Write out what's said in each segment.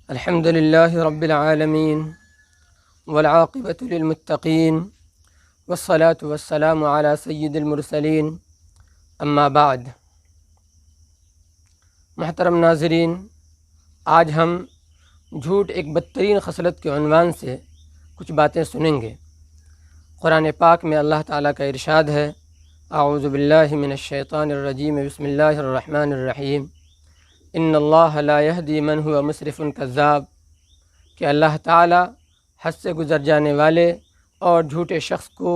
الحمد للہ رب العالمین والعاقبۃ للمتقین والصلاة والسلام علی سید المرسلین اما بعد۔ محترم ناظرین، آج ہم جھوٹ ایک بدترین خصلت کے عنوان سے کچھ باتیں سنیں گے۔ قرآن پاک میں اللہ تعالیٰ کا ارشاد ہے، اعوذ باللہ من الشیطان الرجیم، بسم اللہ الرحمن الرحیم، ان اللہ لا یہدی من هو مسرف کذاب، کہ اللہ تعالیٰ حد سے گزر جانے والے اور جھوٹے شخص کو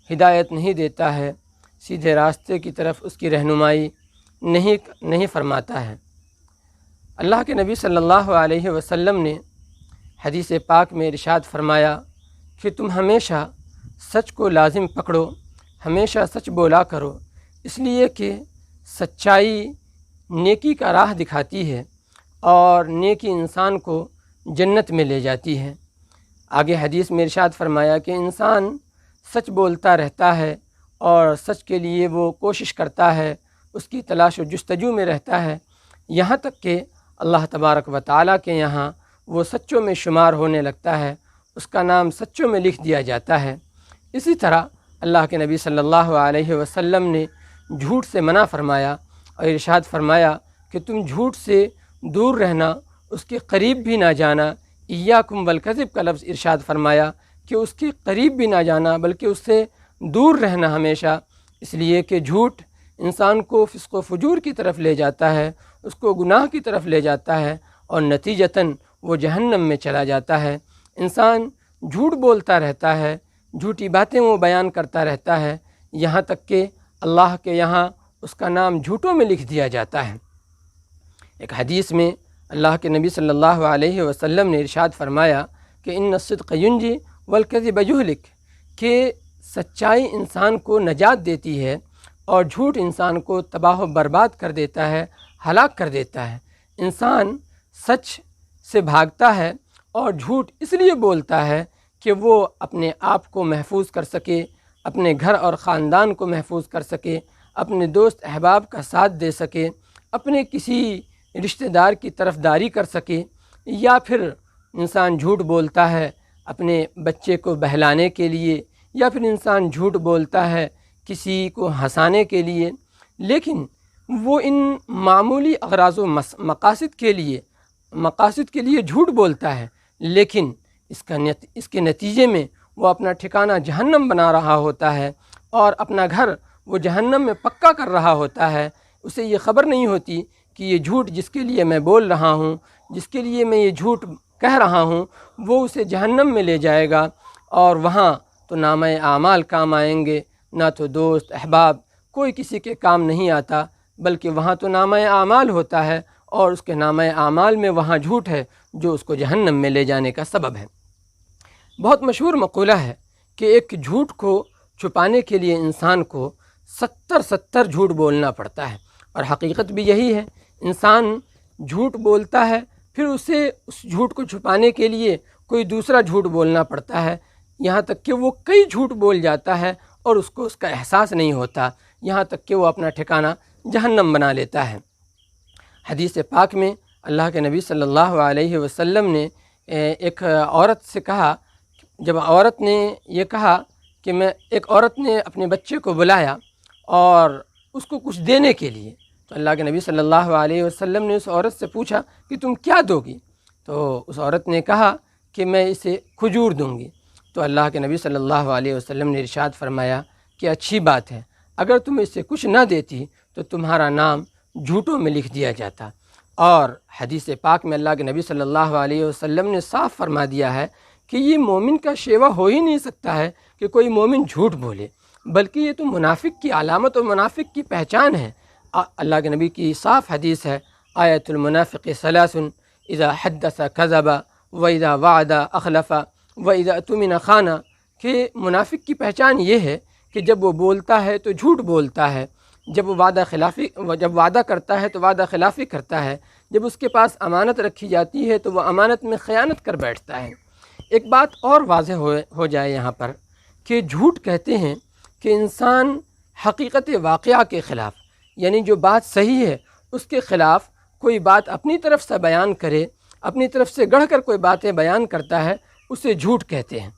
ہدایت نہیں دیتا ہے، سیدھے راستے کی طرف اس کی رہنمائی نہیں فرماتا ہے۔ اللہ کے نبی صلی اللہ علیہ وسلم نے حدیث پاک میں ارشاد فرمایا کہ تم ہمیشہ سچ کو لازم پکڑو، ہمیشہ سچ بولا کرو، اس لیے کہ سچائی نیکی کا راہ دکھاتی ہے اور نیکی انسان کو جنت میں لے جاتی ہے۔ آگے حدیث میں ارشاد فرمایا کہ انسان سچ بولتا رہتا ہے اور سچ کے لیے وہ کوشش کرتا ہے، اس کی تلاش و جستجو میں رہتا ہے، یہاں تک کہ اللہ تبارک و تعالیٰ کے یہاں وہ سچوں میں شمار ہونے لگتا ہے، اس کا نام سچوں میں لکھ دیا جاتا ہے۔ اسی طرح اللہ کے نبی صلی اللہ علیہ وسلم نے جھوٹ سے منع فرمایا اور ارشاد فرمایا کہ تم جھوٹ سے دور رہنا، اس کے قریب بھی نہ جانا۔ ایاکم والکذب کا لفظ ارشاد فرمایا کہ اس کے قریب بھی نہ جانا بلکہ اس سے دور رہنا ہمیشہ، اس لیے کہ جھوٹ انسان کو فسق و فجور کی طرف لے جاتا ہے، اس کو گناہ کی طرف لے جاتا ہے اور نتیجتاً وہ جہنم میں چلا جاتا ہے۔ انسان جھوٹ بولتا رہتا ہے، جھوٹی باتیں وہ بیان کرتا رہتا ہے، یہاں تک کہ اللہ کے یہاں اس کا نام جھوٹوں میں لکھ دیا جاتا ہے۔ ایک حدیث میں اللہ کے نبی صلی اللہ علیہ وسلم نے ارشاد فرمایا کہ ان الصدق ینجی والکذب یہلک، کہ سچائی انسان کو نجات دیتی ہے اور جھوٹ انسان کو تباہ و برباد کر دیتا ہے، ہلاک کر دیتا ہے۔ انسان سچ سے بھاگتا ہے اور جھوٹ اس لیے بولتا ہے کہ وہ اپنے آپ کو محفوظ کر سکے، اپنے گھر اور خاندان کو محفوظ کر سکے، اپنے دوست احباب کا ساتھ دے سکے، اپنے کسی رشتہ دار کی طرفداری کر سکے، یا پھر انسان جھوٹ بولتا ہے اپنے بچے کو بہلانے کے لیے، یا پھر انسان جھوٹ بولتا ہے کسی کو ہنسانے کے لیے، لیکن وہ ان معمولی اغراض و مقاصد کے لیے جھوٹ بولتا ہے، لیکن اس کے نتیجے میں وہ اپنا ٹھکانہ جہنم بنا رہا ہوتا ہے اور اپنا گھر وہ جہنم میں پکا کر رہا ہوتا ہے۔ اسے یہ خبر نہیں ہوتی کہ یہ جھوٹ جس کے لیے میں بول رہا ہوں، جس کے لیے میں یہ جھوٹ کہہ رہا ہوں، وہ اسے جہنم میں لے جائے گا، اور وہاں تو نامہ اعمال کام آئیں گے، نہ تو دوست احباب کوئی کسی کے کام نہیں آتا، بلکہ وہاں تو نامہ اعمال ہوتا ہے اور اس کے نامہ اعمال میں وہاں جھوٹ ہے جو اس کو جہنم میں لے جانے کا سبب ہے۔ بہت مشہور مقولہ ہے کہ ایک جھوٹ کو چھپانے کے لیے انسان کو 70 جھوٹ بولنا پڑتا ہے، اور حقیقت بھی یہی ہے۔ انسان جھوٹ بولتا ہے، پھر اسے اس جھوٹ کو چھپانے کے لیے کوئی دوسرا جھوٹ بولنا پڑتا ہے، یہاں تک کہ وہ کئی جھوٹ بول جاتا ہے اور اس کو اس کا احساس نہیں ہوتا، یہاں تک کہ وہ اپنا ٹھکانہ جہنم بنا لیتا ہے۔ حدیث پاک میں اللہ کے نبی صلی اللہ علیہ وسلم نے ایک عورت سے کہا، جب عورت نے یہ کہا کہ ایک عورت نے اپنے بچے کو بلایا اور اس کو کچھ دینے کے لیے، تو اللہ کے نبی صلی اللہ علیہ وسلم نے اس عورت سے پوچھا کہ تم کیا دو گی؟ تو اس عورت نے کہا کہ میں اسے کھجور دوں گی۔ تو اللہ کے نبی صلی اللہ علیہ وسلم نے ارشاد فرمایا کہ اچھی بات ہے، اگر تم اسے کچھ نہ دیتی تو تمہارا نام جھوٹوں میں لکھ دیا جاتا۔ اور حدیث پاک میں اللہ کے نبی صلی اللہ علیہ وسلم نے صاف فرما دیا ہے کہ یہ مومن کا شیوہ ہو ہی نہیں سکتا ہے کہ کوئی مومن جھوٹ بولے، بلکہ یہ تو منافق کی علامت اور منافق کی پہچان ہے۔ اللہ کے نبی کی صاف حدیث ہے، آیۃ المنافق ثلاث اذا حدث کذب واذا وعد اخلف واذا اؤتمن خان، کہ منافق کی پہچان یہ ہے کہ جب وہ بولتا ہے تو جھوٹ بولتا ہے، جب وعدہ کرتا ہے تو وعدہ خلافی کرتا ہے، جب اس کے پاس امانت رکھی جاتی ہے تو وہ امانت میں خیانت کر بیٹھتا ہے۔ ایک بات اور واضح ہو جائے یہاں پر کہ جھوٹ کہتے ہیں کہ انسان حقیقت واقعہ کے خلاف، یعنی جو بات صحیح ہے اس کے خلاف کوئی بات اپنی طرف سے بیان کرے، اپنی طرف سے گڑھ کر کوئی باتیں بیان کرتا ہے اسے جھوٹ کہتے ہیں۔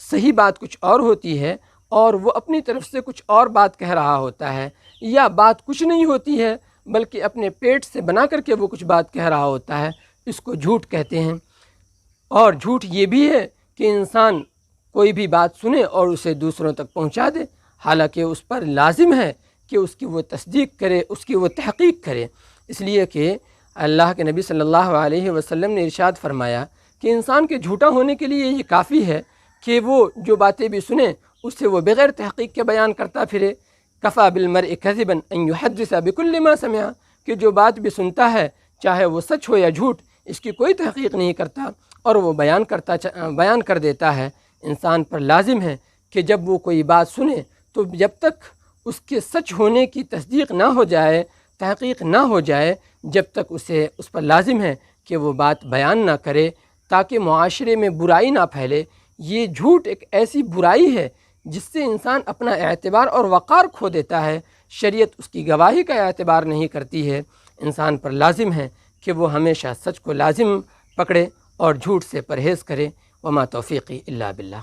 صحیح بات کچھ اور ہوتی ہے اور وہ اپنی طرف سے کچھ اور بات کہہ رہا ہوتا ہے، یا بات کچھ نہیں ہوتی ہے بلکہ اپنے پیٹ سے بنا کر کے وہ کچھ بات کہہ رہا ہوتا ہے، اس کو جھوٹ کہتے ہیں۔ اور جھوٹ یہ بھی ہے کہ انسان کوئی بھی بات سنے اور اسے دوسروں تک پہنچا دے، حالانکہ اس پر لازم ہے کہ اس کی وہ تصدیق کرے، اس کی وہ تحقیق کرے، اس لیے کہ اللہ کے نبی صلی اللہ علیہ وسلم نے ارشاد فرمایا کہ انسان کے جھوٹا ہونے کے لیے یہ کافی ہے کہ وہ جو باتیں بھی سنے اسے وہ بغیر تحقیق کے بیان کرتا پھرے۔ کفا بالمرء کذبا ان یحدث بکل ما سمع، کہ جو بات بھی سنتا ہے چاہے وہ سچ ہو یا جھوٹ، اس کی کوئی تحقیق نہیں کرتا اور وہ بیان کر دیتا ہے۔ انسان پر لازم ہے کہ جب وہ کوئی بات سنے تو جب تک اس کے سچ ہونے کی تصدیق نہ ہو جائے، تحقیق نہ ہو جائے، جب تک اس پر لازم ہے کہ وہ بات بیان نہ کرے، تاکہ معاشرے میں برائی نہ پھیلے۔ یہ جھوٹ ایک ایسی برائی ہے جس سے انسان اپنا اعتبار اور وقار کھو دیتا ہے، شریعت اس کی گواہی کا اعتبار نہیں کرتی ہے۔ انسان پر لازم ہے کہ وہ ہمیشہ سچ کو لازم پکڑے اور جھوٹ سے پرہیز کرے۔ وما توفیقی الا باللہ۔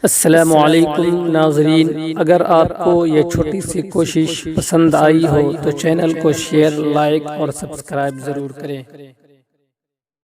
السلام علیکم ناظرین، اگر آپ کو یہ چھوٹی سی کوشش پسند آئی ہو تو چینل کو شیئر، لائک اور سبسکرائب ضرور کریں۔